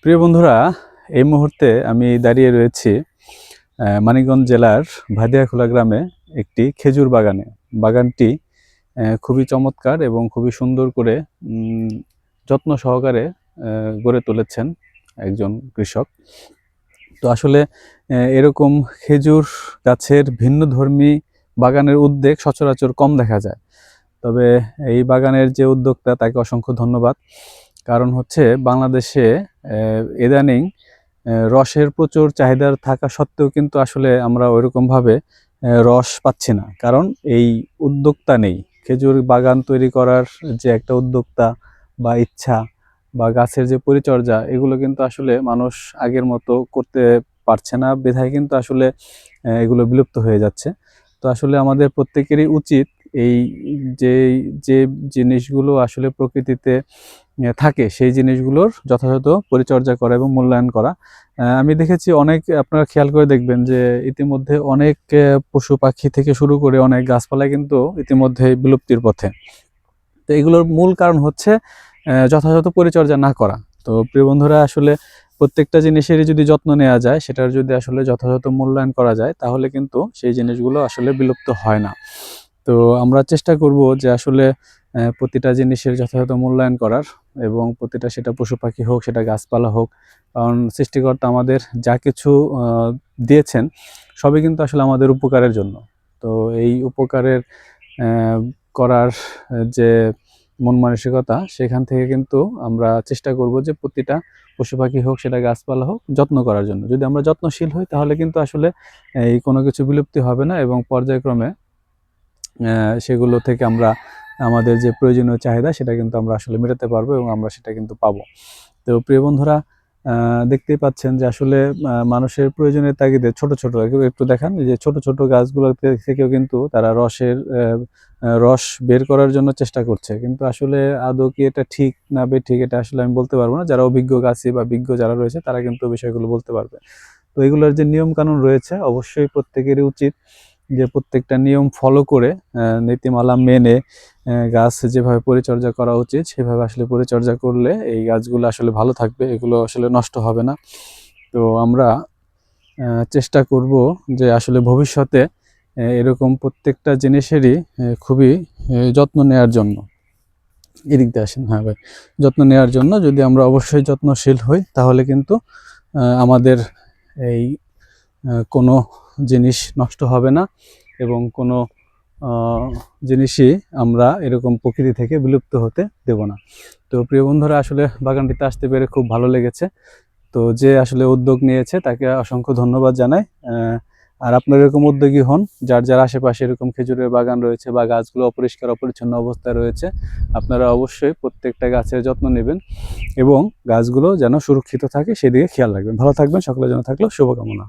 প্রিয় বন্ধুরা, এই মুহূর্তে আমি দাঁড়িয়ে রয়েছি মানিকগঞ্জ জেলার ভাদিয়াখোলা গ্রামে একটি খেজুর বাগানে। বাগানটি খুবই চমৎকার এবং খুবই সুন্দর করে যত্ন সহকারে গড়ে তুলেছেন একজন কৃষক। তো আসলে এরকম খেজুর গাছের ভিন্নধর্মী বাগানের উদ্যোগ সচরাচর কম দেখা যায়। তবে এই বাগানের যে উদ্যোক্তা তাকে অসংখ্য ধন্যবাদ। কারণ হচ্ছে বাংলাদেশে ইদানিং রসের প্রচুর চাহিদা থাকা সত্ত্বেও কিন্তু আসলে আমরা ওইরকমভাবে রস পাচ্ছি না। কারণ এই উদ্যোক্তা নেই। খেজুর বাগান তৈরি করার যে একটা উদ্যোক্তা বা ইচ্ছা বা গাছের যে পরিচর্যা, এগুলো কিন্তু আসলে মানুষ আগের মতো করতে পারছে না বিধায় কিন্তু আসলে এগুলো বিলুপ্ত হয়ে যাচ্ছে। তো আসলে আমাদের প্রত্যেকেরই উচিত এই যে যে জিনিসগুলো আসলে প্রকৃতিতে থাকে সেই জিনিসগুলোর যথাযথ পরিচর্যা করা এবং মূল্যায়ন করা। আমি দেখেছি অনেক, আপনারা খেয়াল করে দেখবেন যে ইতিমধ্যে অনেক পশু পাখি থেকে শুরু করে অনেক গাছপালা কিন্তু ইতিমধ্যে বিলুপ্তির পথে। তো এগুলোর মূল কারণ হচ্ছে যথাযথ পরিচর্যা না করা। তো প্রিয় বন্ধুরা, আসলে প্রত্যেকটা জিনিসেরই যদি যত্ন নেওয়া যায়, সেটার যদি আসলে যথাযথ মূল্যায়ন করা যায়, তাহলে কিন্তু সেই জিনিসগুলো আসলে বিলুপ্ত হয় না। তো আমরা চেষ্টা করব যে আসলে প্রতিটা জিনিসের যথাযথ মূল্যায়ন করার, এবং প্রতিটা, সেটা পশু পাখি হোক, সেটা গাছপালা হোক। কারণ সৃষ্টিকর্তা আমাদের যা কিছু দিয়েছেন সবই কিন্তু আসলে আমাদের উপকারের জন্য। তো এই উপকারের করার যে মন মানসিকতা, সেখান থেকে কিন্তু আমরা চেষ্টা করব যে প্রতিটা পশু পাখি হোক, সেটা গাছপালা হোক, যত্ন করার জন্য। যদি আমরা যত্নশীল হই, তাহলে কিন্তু আসলে এই কোনো কিছু বিলুপ্তি হবে না, এবং পর্যায়ক্রমে সেগুলো থেকে আমরা আমাদের যে প্রয়োজনীয় চাহিদা, সেটা কিন্তু আমরা আসলে মেটাতে পারবো এবং আমরা সেটা কিন্তু পাবো। তো প্রিয় বন্ধুরা, দেখতেই পাচ্ছেন যে আসলে মানুষের প্রয়োজনের তাগিদে ছোট ছোট, একটু দেখান যে ছোট ছোট গাছগুলো থেকেও কিন্তু তারা রস বের করার জন্য চেষ্টা করছে। কিন্তু আসলে আদৌ কি এটা ঠিক না বেঠিক, এটা আসলে আমি বলতে পারবো না। যারা অভিজ্ঞ গাছী বা বিজ্ঞ যারা রয়েছে, তারা কিন্তু বিষয়গুলো বলতে পারবে। তো এগুলোর যে নিয়ম কানুন রয়েছে, অবশ্যই প্রত্যেকেরই উচিত যে প্রত্যেকটা নিয়ম ফলো করে, নীতিমালা মেনে গাছ যেভাবে পরিচর্যা করা উচিত সেভাবে আসলে পরিচর্যা করলে এই গাছগুলো আসলে ভালো থাকবে, এগুলো আসলে নষ্ট হবে না। তো আমরা চেষ্টা করব যে আসলে ভবিষ্যতে এরকম প্রত্যেকটা জিনিসেরই খুবই যত্ন নেওয়ার জন্য। এদিক দিয়ে আসেন, হ্যাঁ ভাই, যত্ন নেওয়ার জন্য যদি আমরা অবশ্যই যত্নশীল হই, তাহলে কিন্তু আমাদের এই কোনো জিনিস নষ্ট হবে না, এবং কোনো জিনিসই আমরা এরকম প্রকৃতি থেকে বিলুপ্ত হতে দেব না। তো প্রিয় বন্ধুরা, আসলে বাগানটিতে আসতে পেরে খুব ভালো লেগেছে। তো যে আসলে উদ্যোগ নিয়েছে তাকে অসংখ্য ধন্যবাদ জানাই। আর আপনারা এরকম উদ্যোগী হন, যার যার আশেপাশে এরকম খেজুরের বাগান রয়েছে বা গাছগুলো অপরিষ্কার অপরিচ্ছন্ন অবস্থায় রয়েছে, আপনারা অবশ্যই প্রত্যেকটা গাছের যত্ন নেবেন এবং গাছগুলো যেন সুরক্ষিত থাকে সেদিকে খেয়াল রাখবেন। ভালো থাকবেন, সকলের জন্য থাকলো শুভকামনা।